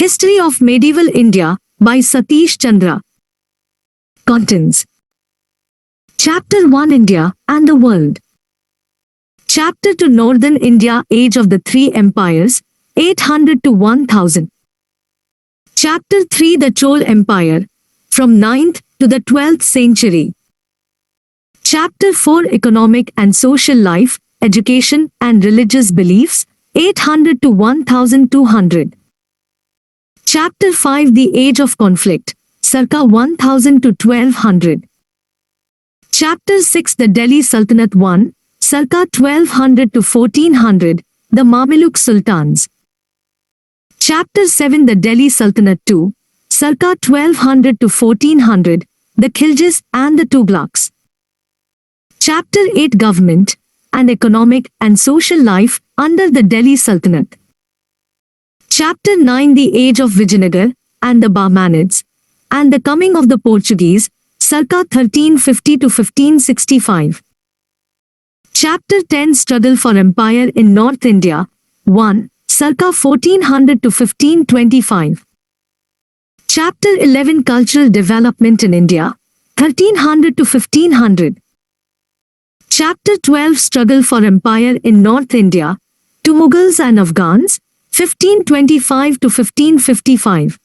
History of Medieval India by Satish Chandra. Contents. Chapter 1, India and the World. Chapter 2, Northern India, Age of the Three Empires, 800 to 1000. Chapter 3, The Chol Empire, from 9th to the 12th century. Chapter 4, Economic and Social Life, Education and Religious Beliefs, 800 to 1200. Chapter 5, The Age of Conflict, circa 1000 to 1200. Chapter 6, The Delhi Sultanate 1, circa 1200 to 1400, the Mameluke Sultans. Chapter 7, The Delhi Sultanate 2, circa 1200 to 1400, the Khiljis and the Tughlaqs. Chapter 8, Government and Economic and Social Life under the Delhi Sultanate. Chapter 9, The Age of Vijayanagar and the Bahmanids, and the Coming of the Portuguese, circa 1350 to 1565. Chapter 10, Struggle for Empire in North India, 1, circa 1400 to 1525. Chapter 11, Cultural Development in India, 1300 to 1500. Chapter 12, Struggle for Empire in North India, to Mughals and Afghans, 1525 to 1555.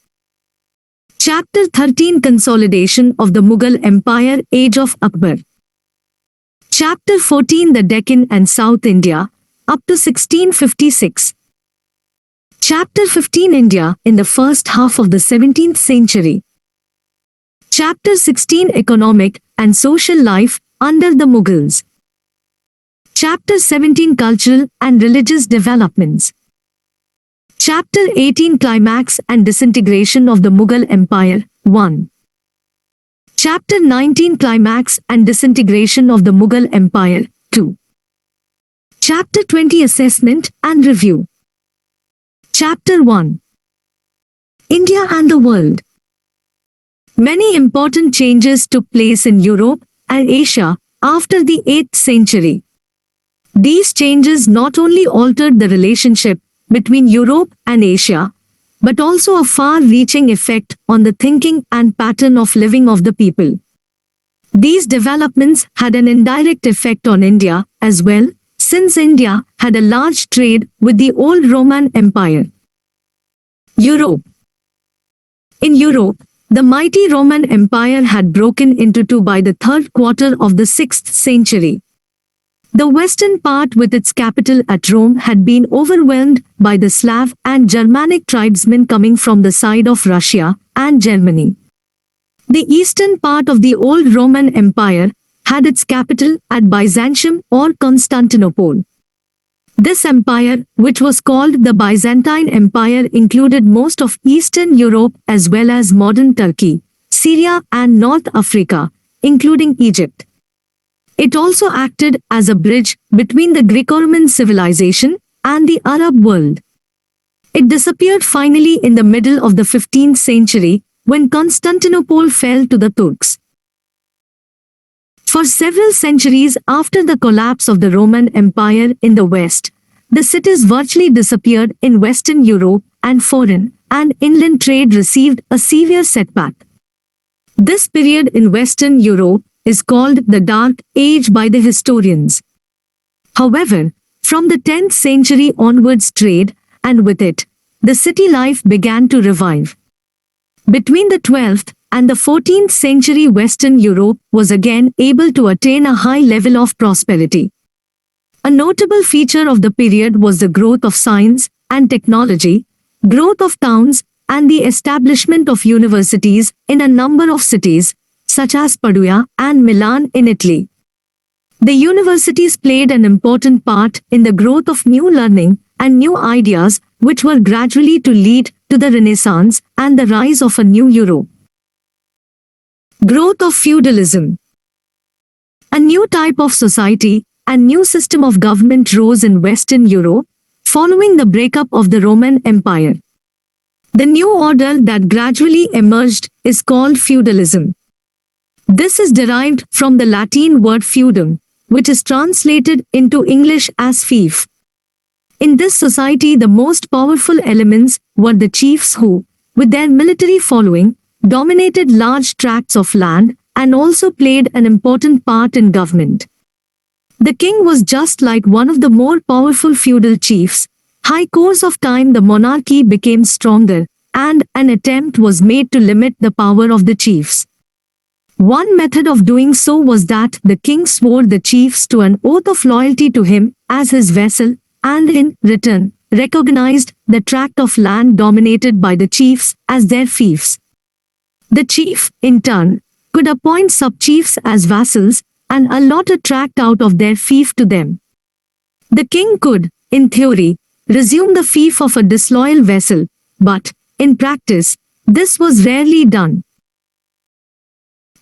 Chapter 13, Consolidation of the Mughal Empire, Age of Akbar. Chapter 14, The Deccan and South India, up to 1656. Chapter 15, India in the first half of the 17th century. Chapter 16, Economic and Social Life under the Mughals. Chapter 17, Cultural and Religious Developments. Chapter 18, Climax and Disintegration of the Mughal Empire, 1. Chapter 19, Climax and Disintegration of the Mughal Empire, 2. Chapter 20, Assessment and Review. Chapter 1. India and the World. Many important changes took place in Europe and Asia after the 8th century. These changes not only altered the relationship between Europe and Asia, but also a far-reaching effect on the thinking and pattern of living of the people. These developments had an indirect effect on India as well, since India had a large trade with the old Roman Empire. Europe. In Europe, the mighty Roman Empire had broken into two by the third quarter of the 6th century. The western part with its capital at Rome had been overwhelmed by the Slav and Germanic tribesmen coming from the side of Russia and Germany. The eastern part of the old Roman Empire had its capital at Byzantium or Constantinople. This empire, which was called the Byzantine Empire, included most of Eastern Europe as well as modern Turkey, Syria and North Africa, including Egypt. It also acted as a bridge between the Greco-Roman civilization and the Arab world. It disappeared finally in the middle of the 15th century when Constantinople fell to the Turks. For several centuries after the collapse of the Roman Empire in the West, the cities virtually disappeared in Western Europe and foreign and inland trade received a severe setback. This period in Western Europe is called the Dark Age by the historians. However, from the 10th century onwards trade, and with it, the city life began to revive. Between the 12th and the 14th century, Western Europe was again able to attain a high level of prosperity. A notable feature of the period was the growth of science and technology, growth of towns, and the establishment of universities in a number of cities, such as Padua and Milan in Italy. The universities played an important part in the growth of new learning and new ideas, which were gradually to lead to the Renaissance and the rise of a new Europe. Growth of feudalism. A new type of society and new system of government rose in Western Europe following the breakup of the Roman Empire. The new order that gradually emerged is called feudalism. This is derived from the Latin word feudum, which is translated into English as fief. In this society, the most powerful elements were the chiefs who, with their military following, dominated large tracts of land and also played an important part in government. The king was just like one of the more powerful feudal chiefs. High course of time the monarchy became stronger, and an attempt was made to limit the power of the chiefs. One method of doing so was that the king swore the chiefs to an oath of loyalty to him as his vassal, and in return, recognized the tract of land dominated by the chiefs as their fiefs. The chief, in turn, could appoint sub-chiefs as vassals and allot a tract out of their fief to them. The king could, in theory, resume the fief of a disloyal vassal, but, in practice, this was rarely done.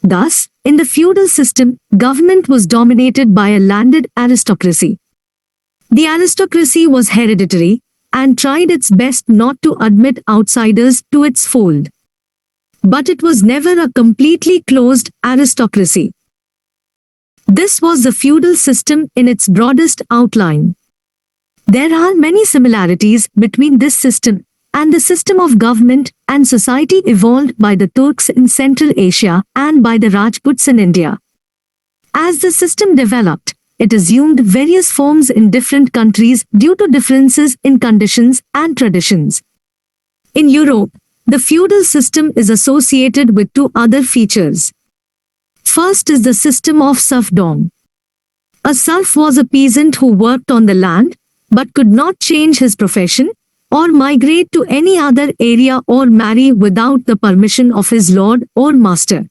Thus, in the feudal system, government was dominated by a landed aristocracy. The aristocracy was hereditary and tried its best not to admit outsiders to its fold. But it was never a completely closed aristocracy. This was the feudal system in its broadest outline. There are many similarities between this system and the system of government and society evolved by the Turks in Central Asia and by the Rajputs in India. As the system developed, it assumed various forms in different countries due to differences in conditions and traditions. In Europe, the feudal system is associated with two other features. First is the system of serfdom. A serf was a peasant who worked on the land, but could not change his profession, or migrate to any other area or marry without the permission of his lord or master.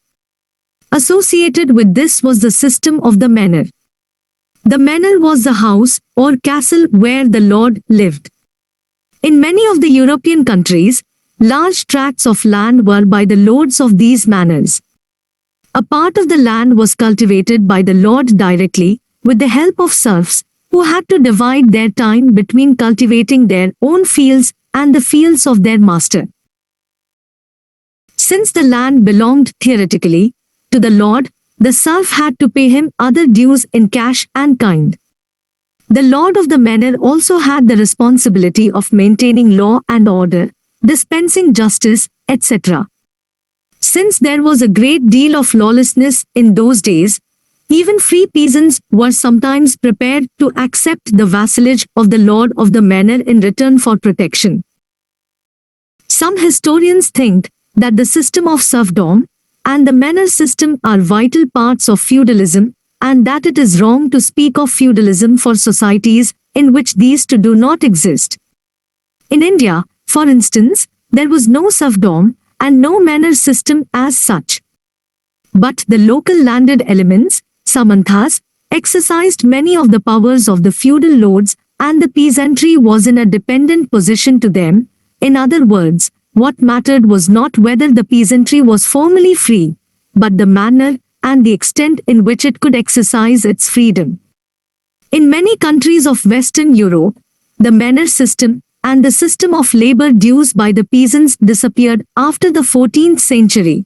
Associated with this was the system of the manor. The manor was the house or castle where the lord lived. In many of the European countries, large tracts of land were by the lords of these manors. A part of the land was cultivated by the lord directly, with the help of serfs, who had to divide their time between cultivating their own fields and the fields of their master. Since the land belonged, theoretically, to the lord, the serf had to pay him other dues in cash and kind. The lord of the manor also had the responsibility of maintaining law and order, dispensing justice, etc. Since there was a great deal of lawlessness in those days, even free peasants were sometimes prepared to accept the vassalage of the lord of the manor in return for protection. Some historians think that the system of serfdom and the manor system are vital parts of feudalism, and that it is wrong to speak of feudalism for societies in which these two do not exist. In India, for instance, there was no serfdom and no manor system as such. But the local landed elements, Samanthas, exercised many of the powers of the feudal lords, and the peasantry was in a dependent position to them. In other words, what mattered was not whether the peasantry was formally free, but the manner and the extent in which it could exercise its freedom. In many countries of Western Europe, the manor system and the system of labor dues by the peasants disappeared after the 14th century.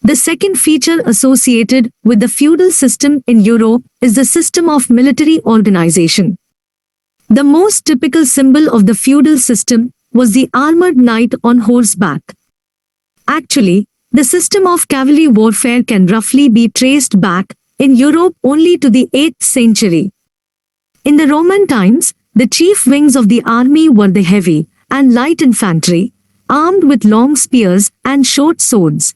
The second feature associated with the feudal system in Europe is the system of military organization. The most typical symbol of the feudal system was the armored knight on horseback. Actually, the system of cavalry warfare can roughly be traced back in Europe only to the 8th century. In the Roman times, the chief wings of the army were the heavy and light infantry, armed with long spears and short swords.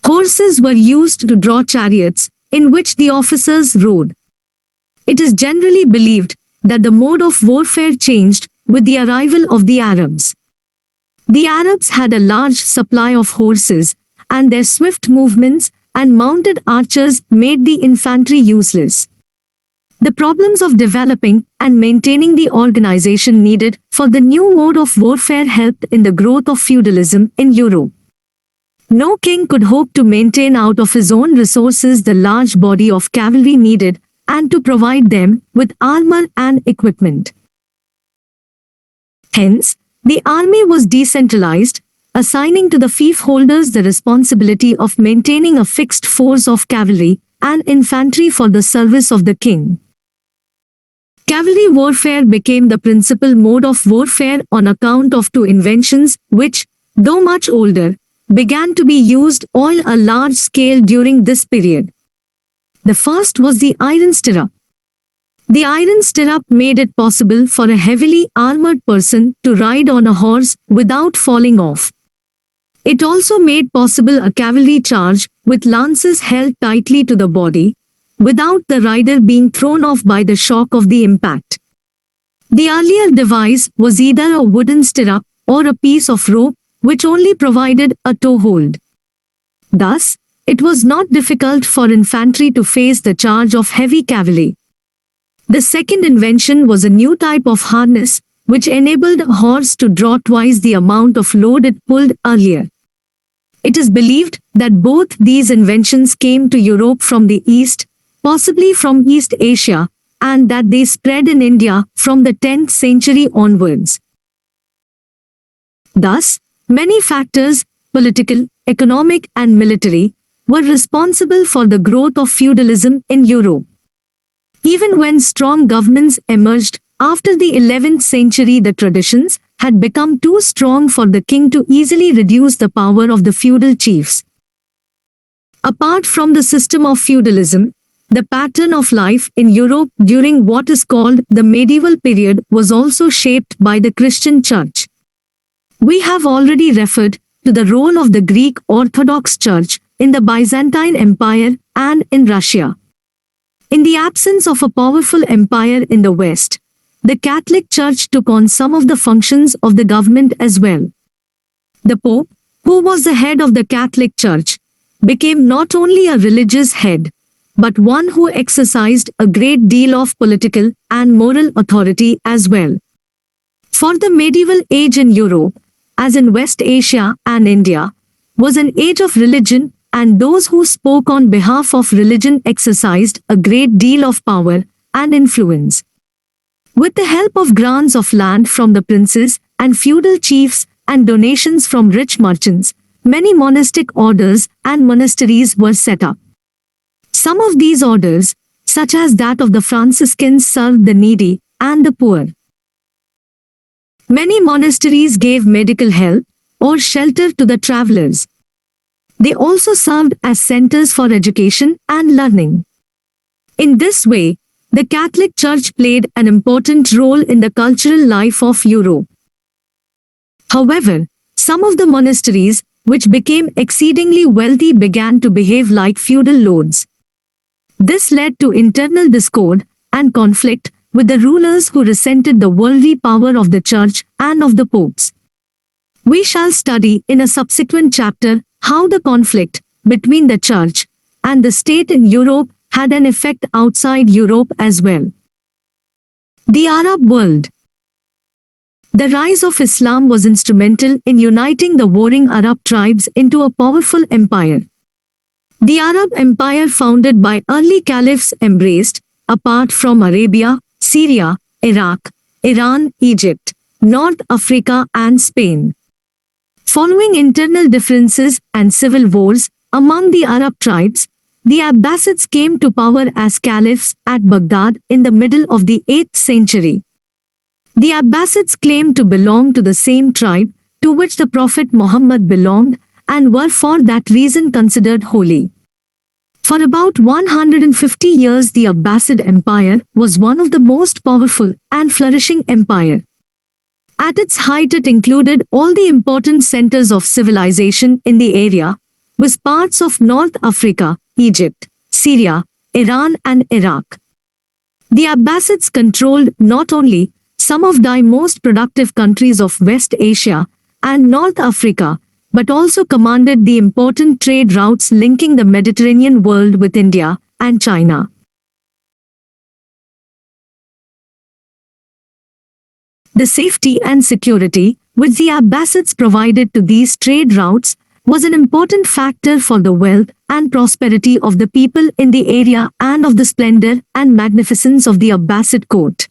Horses were used to draw chariots, in which the officers rode. It is generally believed that the mode of warfare changed with the arrival of the Arabs. The Arabs had a large supply of horses, and their swift movements and mounted archers made the infantry useless. The problems of developing and maintaining the organization needed for the new mode of warfare helped in the growth of feudalism in Europe. No king could hope to maintain out of his own resources the large body of cavalry needed and to provide them with armor and equipment. Hence, the army was decentralized, assigning to the fief holders the responsibility of maintaining a fixed force of cavalry and infantry for the service of the king. Cavalry warfare became the principal mode of warfare on account of two inventions which, though much older, began to be used on a large scale during this period. The first was the Iron Stirrup. The Iron Stirrup made it possible for a heavily armored person to ride on a horse without falling off. It also made possible a cavalry charge with lances held tightly to the body, without the rider being thrown off by the shock of the impact. The earlier device was either a wooden stirrup or a piece of rope which only provided a toehold. Thus, it was not difficult for infantry to face the charge of heavy cavalry. The second invention was a new type of harness which enabled a horse to draw twice the amount of load it pulled earlier. It is believed that both these inventions came to Europe from the east, possibly from East Asia, and that they spread in India from the 10th century onwards. Thus, many factors, political, economic and military, were responsible for the growth of feudalism in Europe. Even when strong governments emerged after the 11th century, the traditions had become too strong for the king to easily reduce the power of the feudal chiefs. Apart from the system of feudalism, the pattern of life in Europe during what is called the medieval period was also shaped by the Christian Church. We have already referred to the role of the Greek Orthodox Church in the Byzantine Empire and in Russia. In the absence of a powerful empire in the West, the Catholic Church took on some of the functions of the government as well. The Pope, who was the head of the Catholic Church, became not only a religious head, but one who exercised a great deal of political and moral authority as well. For the medieval age in Europe, as in West Asia and India, was an age of religion, and those who spoke on behalf of religion exercised a great deal of power and influence. With the help of grants of land from the princes and feudal chiefs and donations from rich merchants, many monastic orders and monasteries were set up. Some of these orders, such as that of the Franciscans, served the needy and the poor. Many monasteries gave medical help or shelter to the travelers. They also served as centers for education and learning. In this way, the Catholic Church played an important role in the cultural life of Europe. However, some of the monasteries, which became exceedingly wealthy, began to behave like feudal lords. This led to internal discord and conflict with the rulers who resented the worldly power of the Church and of the popes. We shall study in a subsequent chapter how the conflict between the Church and the state in Europe had an effect outside Europe as well. The Arab world. The rise of Islam was instrumental in uniting the warring Arab tribes into a powerful empire. The Arab Empire founded by early caliphs embraced, apart from Arabia, Syria, Iraq, Iran, Egypt, North Africa and Spain. Following internal differences and civil wars among the Arab tribes, the Abbasids came to power as caliphs at Baghdad in the middle of the 8th century. The Abbasids claimed to belong to the same tribe to which the Prophet Muhammad belonged and were for that reason considered holy. For about 150 years, the Abbasid Empire was one of the most powerful and flourishing empire. At its height, it included all the important centers of civilization in the area, with parts of North Africa, Egypt, Syria, Iran and Iraq. The Abbasids controlled not only some of the most productive countries of West Asia and North Africa, but also commanded the important trade routes linking the Mediterranean world with India and China. The safety and security which the Abbasids provided to these trade routes was an important factor for the wealth and prosperity of the people in the area and of the splendor and magnificence of the Abbasid court.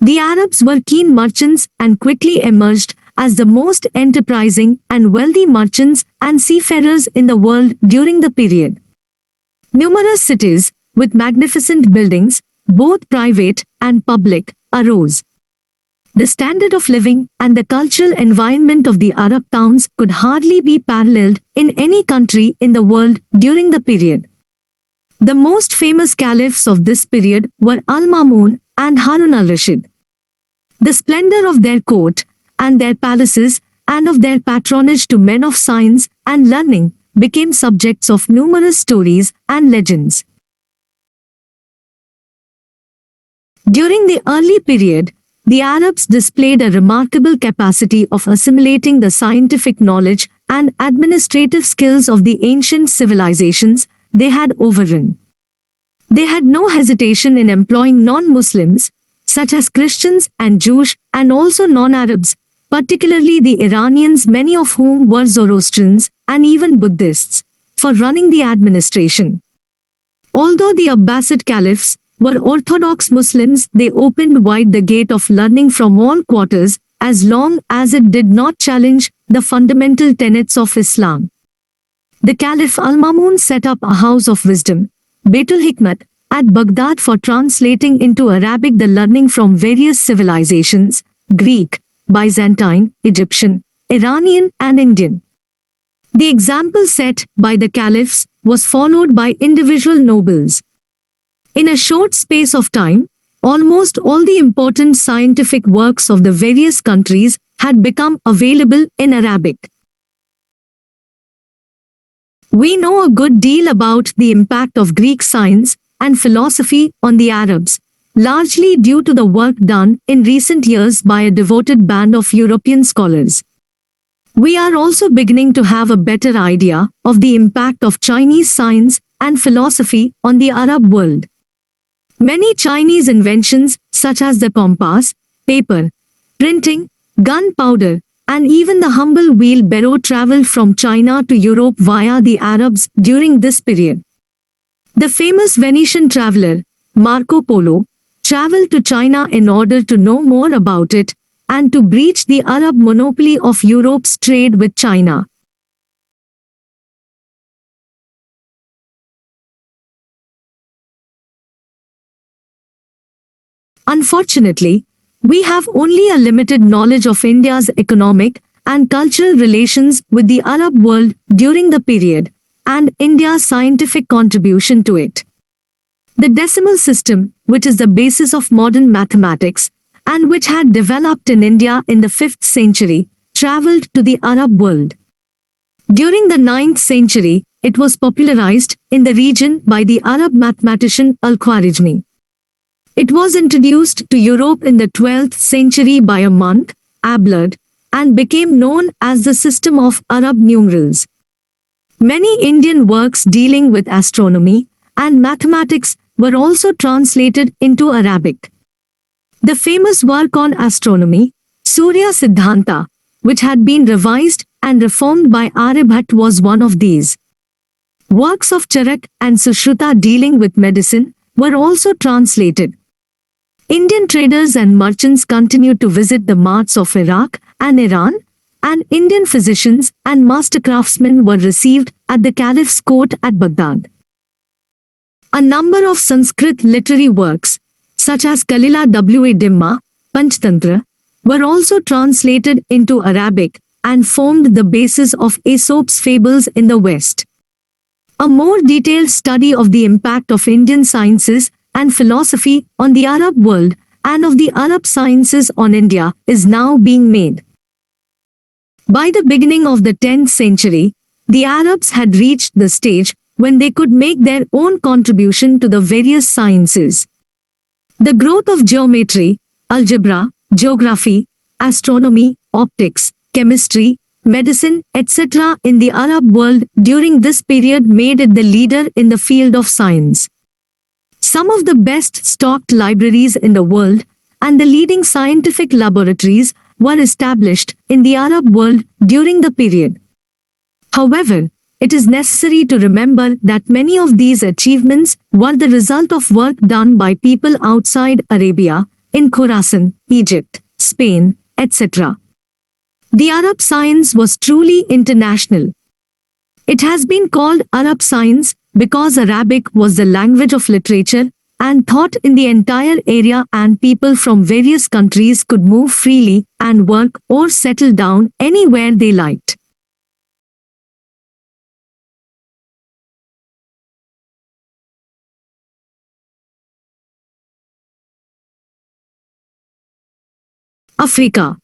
The Arabs were keen merchants and quickly emerged as the most enterprising and wealthy merchants and seafarers in the world during the period. Numerous cities, with magnificent buildings, both private and public, arose. The standard of living and the cultural environment of the Arab towns could hardly be paralleled in any country in the world during the period. The most famous caliphs of this period were Al-Mamun and Harun al-Rashid. The splendor of their court and their palaces and of their patronage to men of science and learning became subjects of numerous stories and legends. During the early period, the Arabs displayed a remarkable capacity of assimilating the scientific knowledge and administrative skills of the ancient civilizations they had overrun. They had no hesitation in employing non-Muslims, such as Christians and Jews, and also non-Arabs, particularly the Iranians, many of whom were Zoroastrians and even Buddhists, for running the administration. Although the Abbasid caliphs were Orthodox Muslims, they opened wide the gate of learning from all quarters, as long as it did not challenge the fundamental tenets of Islam. The Caliph Al-Mamun set up a house of wisdom, Baitul Hikmat, at Baghdad for translating into Arabic the learning from various civilizations, Greek, Byzantine, Egyptian, Iranian and Indian. The example set by the caliphs was followed by individual nobles. In a short space of time, almost all the important scientific works of the various countries had become available in Arabic. We know a good deal about the impact of Greek science and philosophy on the Arabs, largely due to the work done in recent years by a devoted band of European scholars. We are also beginning to have a better idea of the impact of Chinese science and philosophy on the Arab world. Many Chinese inventions, such as the compass, paper, printing, gunpowder, and even the humble wheelbarrow traveled from China to Europe via the Arabs during this period. The famous Venetian traveler, Marco Polo, traveled to China in order to know more about it and to breach the Arab monopoly of Europe's trade with China. Unfortunately, we have only a limited knowledge of India's economic and cultural relations with the Arab world during the period, and India's scientific contribution to it. The decimal system, which is the basis of modern mathematics, and which had developed in India in the 5th century, traveled to the Arab world. During the 9th century, it was popularized in the region by the Arab mathematician Al-Khwarizmi. It was introduced to Europe in the 12th century by a monk, Abelard, and became known as the system of Arab numerals. Many Indian works dealing with astronomy and mathematics were also translated into Arabic. The famous work on astronomy, Surya Siddhanta, which had been revised and reformed by Aryabhat, was one of these. Works of Charak and Sushruta dealing with medicine were also translated. Indian traders and merchants continued to visit the marts of Iraq and Iran, and Indian physicians and master craftsmen were received at the Caliph's court at Baghdad. A number of Sanskrit literary works, such as Kalila wa Dimma, Panchtantra, were also translated into Arabic and formed the basis of Aesop's fables in the West. A more detailed study of the impact of Indian sciences and philosophy on the Arab world and of the Arab sciences on India is now being made. By the beginning of the 10th century, the Arabs had reached the stage when they could make their own contribution to the various sciences. The growth of geometry, algebra, geography, astronomy, optics, chemistry, medicine, etc. in the Arab world during this period made it the leader in the field of science. Some of the best stocked libraries in the world and the leading scientific laboratories were established in the Arab world during the period. However, it is necessary to remember that many of these achievements were the result of work done by people outside Arabia, in Khorasan, Egypt, Spain, etc. The Arab science was truly international. It has been called Arab science because Arabic was the language of literature and thought in the entire area, and people from various countries could move freely and work or settle down anywhere they liked. Africa.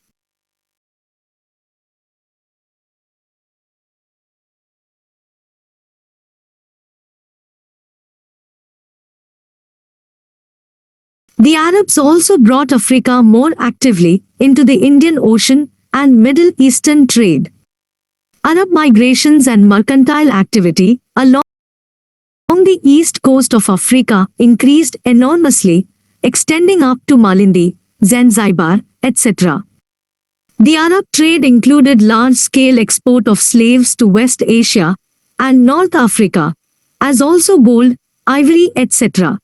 The Arabs also brought Africa more actively into the Indian Ocean and Middle Eastern trade. Arab migrations and mercantile activity along the east coast of Africa increased enormously, extending up to Malindi, Zanzibar, etc. The Arab trade included large-scale export of slaves to West Asia and North Africa, as also gold, ivory, etc.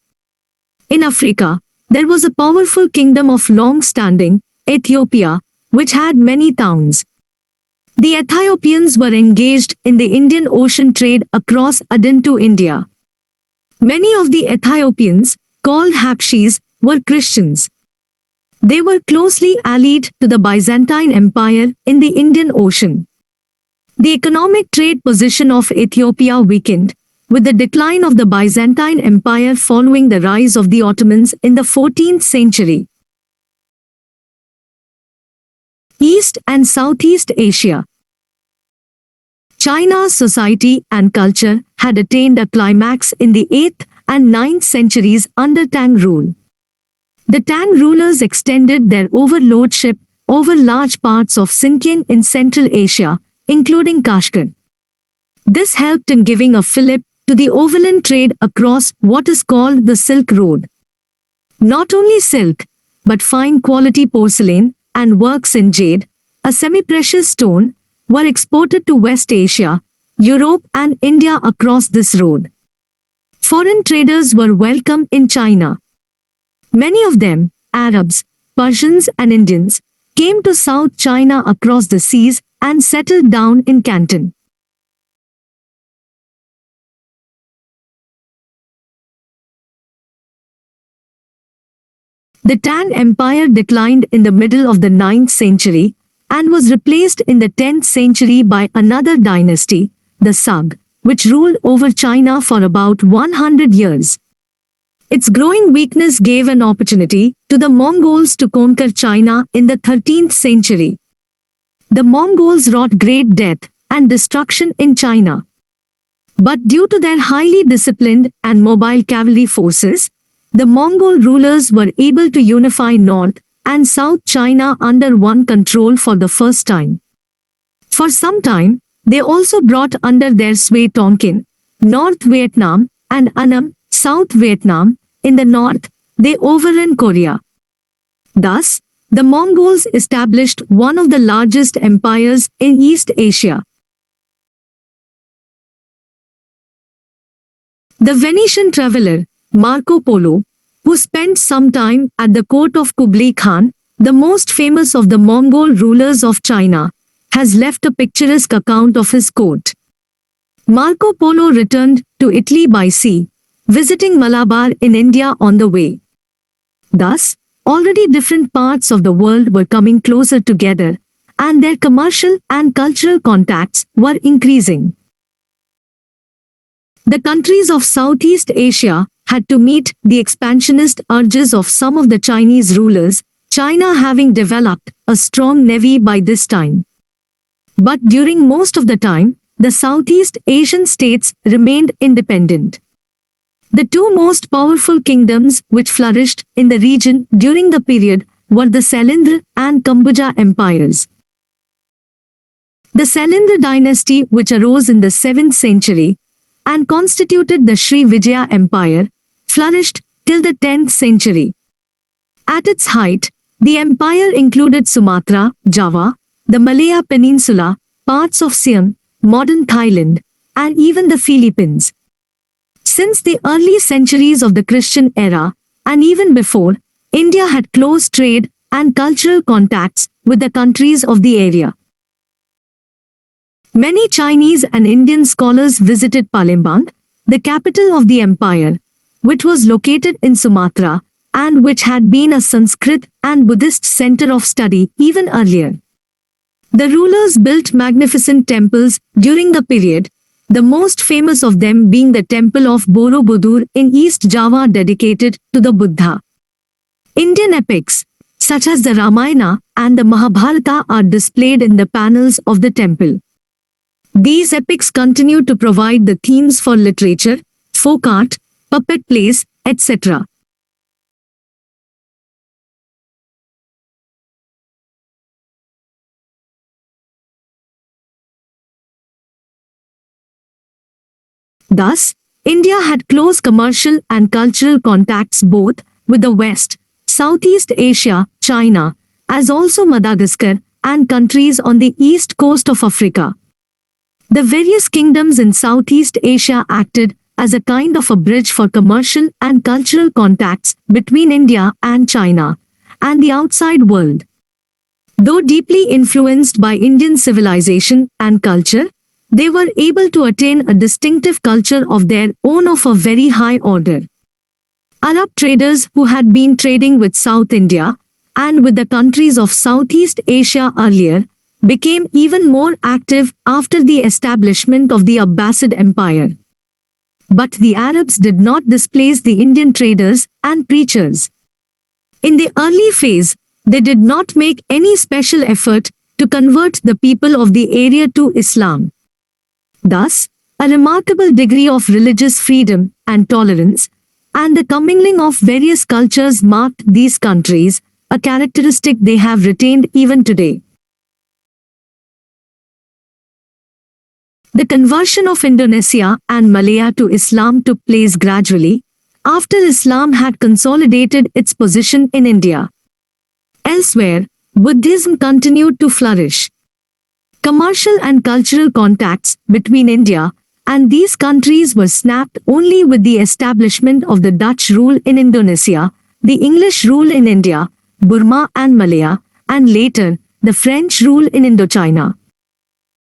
In Africa, there was a powerful kingdom of long-standing, Ethiopia, which had many towns. The Ethiopians were engaged in the Indian Ocean trade across Aden to India. Many of the Ethiopians, called Habshis, were Christians. They were closely allied to the Byzantine Empire in the Indian Ocean. The economic trade position of Ethiopia weakened with the decline of the Byzantine Empire following the rise of the Ottomans in the 14th century. East and Southeast Asia. China's society and culture had attained a climax in the 8th and 9th centuries under Tang rule. The Tang rulers extended their overlordship over large parts of Xinjiang in Central Asia, including Kashgar. This helped in giving a fillip to the overland trade across what is called the Silk Road. Not only silk, but fine quality porcelain and works in jade, a semi-precious stone, were exported to West Asia, Europe and India across this road. Foreign traders were welcome in China. Many of them, Arabs, Persians and Indians, came to South China across the seas and settled down in Canton. The Tang Empire declined in the middle of the 9th century and was replaced in the 10th century by another dynasty, the Sag, which ruled over China for about 100 years. Its growing weakness gave an opportunity to the Mongols to conquer China in the 13th century. The Mongols wrought great death and destruction in China. But due to their highly disciplined and mobile cavalry forces, the Mongol rulers were able to unify North and South China under one control for the first time. For some time, they also brought under their sway Tonkin, North Vietnam, and Annam, South Vietnam. In the north, they overran Korea. Thus, the Mongols established one of the largest empires in East Asia. The Venetian traveler, Marco Polo, who spent some time at the court of Kublai Khan, the most famous of the Mongol rulers of China, has left a picturesque account of his court. Marco Polo returned to Italy by sea, visiting Malabar in India on the way. Thus, already different parts of the world were coming closer together, and their commercial and cultural contacts were increasing. The countries of Southeast Asia had to meet the expansionist urges of some of the Chinese rulers, China having developed a strong navy by this time. But during most of the time, the Southeast Asian states remained independent. The two most powerful kingdoms which flourished in the region during the period were the Salindr and Kambuja empires. The Salindr Dynasty, which arose in the 7th century and constituted the Sri Vijaya Empire, flourished till the 10th century. At its height, the empire included Sumatra, Java, the Malaya Peninsula, parts of Siam, modern Thailand, and even the Philippines. Since the early centuries of the Christian era, and even before, India had close trade and cultural contacts with the countries of the area. Many Chinese and Indian scholars visited Palembang, the capital of the empire, which was located in Sumatra, and which had been a Sanskrit and Buddhist center of study even earlier. The rulers built magnificent temples during the period, the most famous of them being the temple of Borobudur in East Java dedicated to the Buddha. Indian epics, such as the Ramayana and the Mahabharata, are displayed in the panels of the temple. These epics continue to provide the themes for literature, folk art, puppet plays, etc. Thus, India had close commercial and cultural contacts both with the West, Southeast Asia, China, as also Madagascar, and countries on the east coast of Africa. The various kingdoms in Southeast Asia acted as a kind of a bridge for commercial and cultural contacts between India and China, and the outside world. Though deeply influenced by Indian civilization and culture, they were able to attain a distinctive culture of their own of a very high order. Arab traders who had been trading with South India and with the countries of Southeast Asia earlier became even more active after the establishment of the Abbasid Empire. But the Arabs did not displace the Indian traders and preachers. In the early phase, they did not make any special effort to convert the people of the area to Islam. Thus, a remarkable degree of religious freedom and tolerance, and the commingling of various cultures marked these countries, a characteristic they have retained even today. The conversion of Indonesia and Malaya to Islam took place gradually, after Islam had consolidated its position in India. Elsewhere, Buddhism continued to flourish. Commercial and cultural contacts between India and these countries were snapped only with the establishment of the Dutch rule in Indonesia, the English rule in India, Burma and Malaya, and later, the French rule in Indochina.